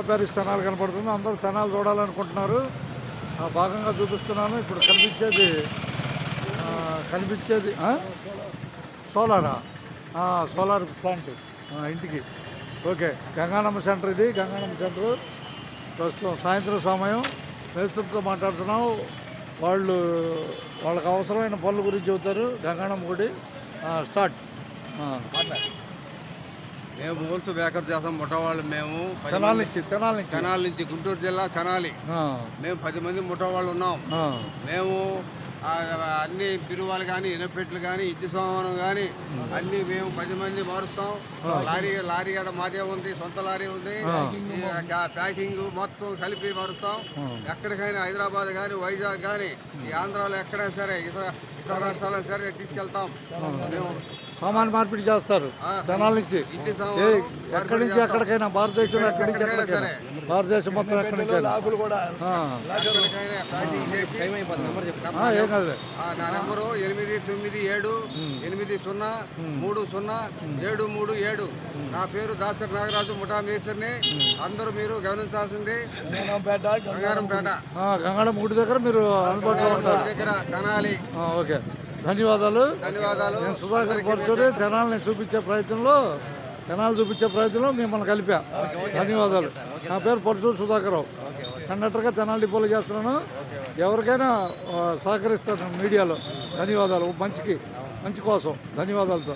Paris Tenali కనపడుతుంది. అందరూ తెనాలి చూడాలనుకుంటున్నారు. ఆ భాగంగా చూపిస్తున్నాను. ఇప్పుడు కనిపించేది సోలారా, సోలార్ ప్లాంట్ ఇంటికి. Okay, Ganganamma centre. ఇది గంగానమ్మ సెంటర్. ప్రస్తుతం సాయంత్రం సమయం. మేస్త్రితో మాట్లాడుతున్నాం. వాళ్ళకి అవసరమైన పనుల గురించి చెబుతారు. గంగానమ్మ గుడి స్టార్ట్. మేము హోల్స్ బ్యాకప్ చేస్తాం. ముఠావాళ్ళు మేము తెనాలి నుంచి గుంటూరు జిల్లా తెనాలి. మేము 10 మంది ముఠావాళ్ళు ఉన్నాం. మేము అన్ని బిరువాలు కానీ ఇనపెట్లు కానీ ఇంటి సామానం కానీ అన్ని మేము 10 మంది మారుస్తాం. లారీ ఆడ మాదే ఉంది, సొంత లారీ ఉంది. ప్యాకింగ్ మొత్తం కలిపి మారుస్తాం. ఎక్కడికైనా హైదరాబాద్ కానీ వైజాగ్ కానీ ఈ ఆంధ్రాలో ఎక్కడైనా సరే ఇతర రాష్ట్రాలకు సరే తీసుకెళ్తాం. మేము సామాన్ మార్పిడి చేస్తారు. తెనాలి నుంచి ఎక్కడి నుంచి ఎక్కడికైనా, భారతదేశంలో ఎక్కడి నుంచి ఎక్కడికైనా, భారతదేశం మొత్తం ఎక్కడి నుంచి ఏం కాదు. నా నెంబరు 8978030737. నా పేరు దాసరి నాగరాజు, ముఠా మేస్త్రిని. అందరూ మీరు గమనించాల్సింది గంగారం గుడి దగ్గర మీరు అందుబాటులో ఉంటారు దగ్గర తెనాలి. ఓకే, ధన్యవాదాలు. నేను సుధాకర్ పరచూరి. తెనాలి చూపించే ప్రయత్నంలో మిమ్మల్ని కలిపా. ధన్యవాదాలు. నా పేరు పరచూరి సుధాకర్. కండక్టర్గా తెనాలి డిపోలో చేస్తున్నాను. ఎవరికైనా సహకరిస్తాను మీడియాలో. ధన్యవాదాలు. మంచి కోసం ధన్యవాదాలతో.